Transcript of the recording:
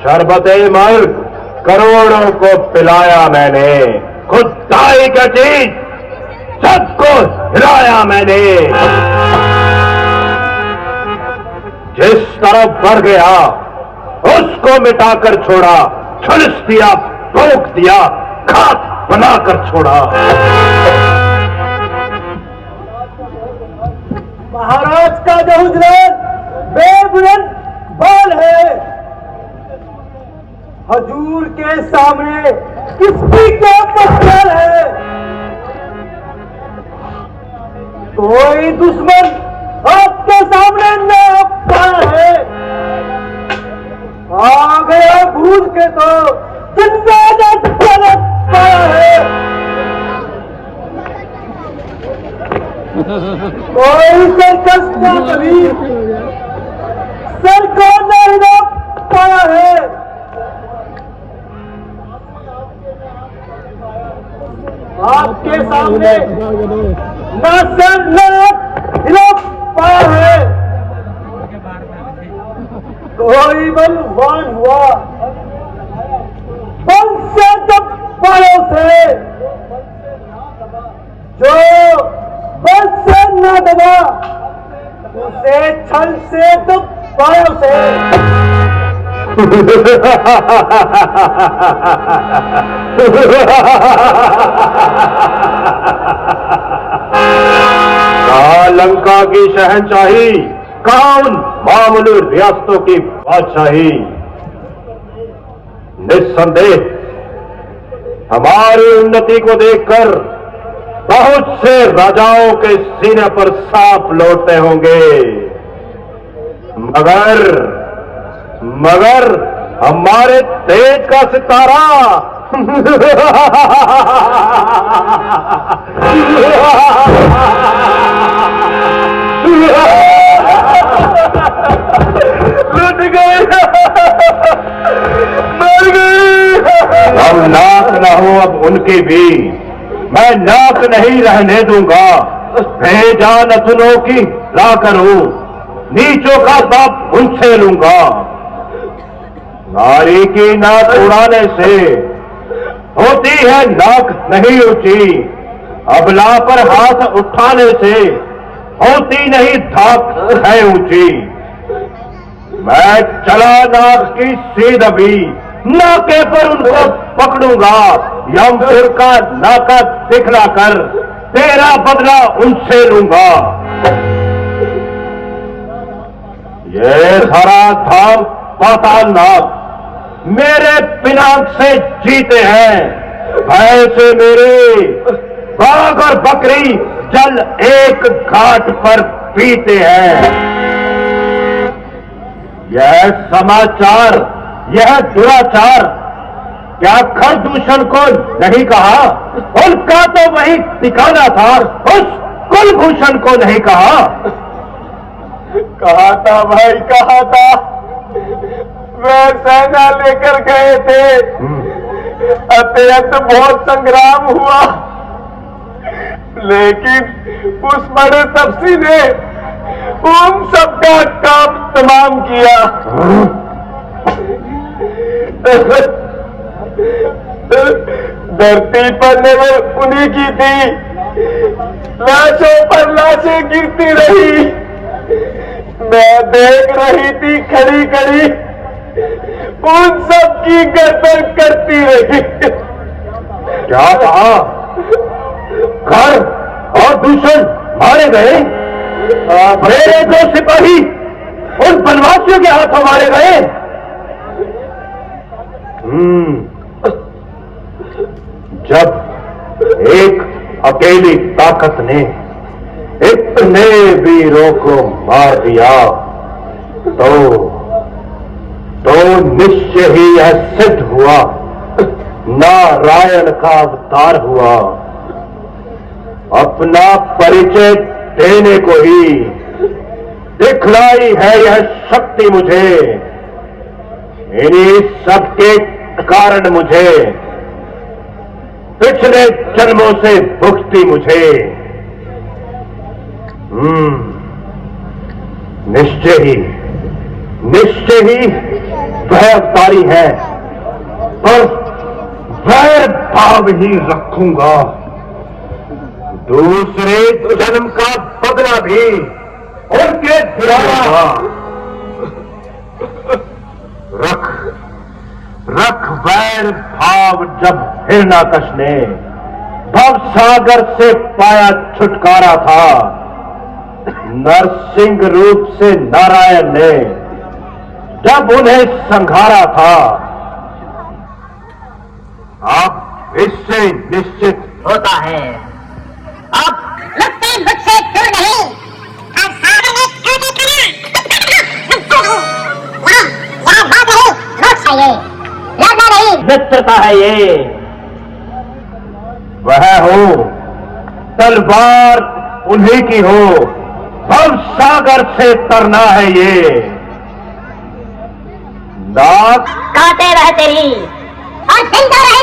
शरबते मर्ग करोड़ों को पिलाया मैंने, खुद दाई का चीज सबको हिलाया मैंने। जिस तरफ बढ़ गया उसको मिटाकर छोड़ा, झुलस दिया, रोक दिया, खाक बनाकर छोड़ा। महाराज का जो हुजूर बेबुलंद बाल है, हजूर के सामने किसकी क्या पत्थर है। कोई दुश्मन आपके सामने न पाया है, आ गया भूल के तो जिंदा गलत पाया है। कोई सर्कस का कभी सर को नहीं रोक पाया है। आपके सामने न सर न हिला पाया है। कोई बलवान हुआ बल से जब पायों से, जो बल से न दबा उसे छल से तो पायों से। कहाँ लंका की शहंशाही, कहाँ उन मामूली रियासतों की बादशाही। निस्संदेह हमारी उन्नति को देखकर बहुत से राजाओं के सीने पर सांप लौटते होंगे, मगर हमारे तेज का सितारा लुट गए, मर गए। अब नाक न हो अब उनकी भी, मैं नाक नहीं रहने दूंगा। बेजान नथुनों की ला करूं, नीचों का बाप उनसे लूंगा। नारी की नाक उड़ाने से होती है नाक नहीं ऊंची, अबला पर हाथ उठाने से होती नहीं धाक है ऊंची। मैं चला नाक की सीध अभी, नाके पर उनको पकड़ूंगा। यमपुर का नाका दिखलाकर तेरा बदला उनसे लूंगा। ये सारा धाम पाताल नाग मेरे पिनाक से जीते हैं। भैंसे मेरे, बाघ और बकरी जल एक घाट पर पीते हैं। यह समाचार, यह दुराचार क्या खरदूषण को नहीं कहा? उनका तो वही ठिकाना था, उस कुलभूषण को नहीं कहा? कहा था भाई, कहा था। वे सेना लेकर गए थे, अत्यंत बहुत संग्राम हुआ, लेकिन उस बड़े तपसी ने उन सबका काम तमाम किया। धरती पर नजर उन्हीं की थी, लाशों पर लाशें गिरती रही। मैं देख रही थी खड़ी खड़ी, उन सब की गर्दन करती रही। क्या कहा? घर और दूषण मारे गए, मेरे दो सिपाही उन बनवासियों के हाथों मारे गए। जब एक अकेली ताकत ने इतने वीरों को मार दिया तो निश्चय ही यह सिद्ध हुआ, नारायण का अवतार हुआ। अपना परिचय देने को ही दिखलाई है यह शक्ति मुझे। इन्हीं सबके कारण मुझे पिछले जन्मों से भुगती मुझे। निश्चय निश्चय ही वह अवतारी है, पर वैर भाव ही रखूंगा। दूसरे जन्म का बदला भी उनके द्वारा रख वैर भाव। जब हिरण्याकश ने भव सागर से पाया छुटकारा था, नरसिंह रूप से नारायण ने जब उन्हें संघारा था, अब इससे निश्चित होता है अब मुक्ति मुझसे दूर नहीं। और सागर ने कैसे करा? यह बात नहीं, मोक्ष है ये, लड़ना नहीं, मित्रता है ये। वह हो तलवार उन्हीं की हो, भव सागर से तरना है ये। नाक काटे रहे तेरी और जिंदा रहे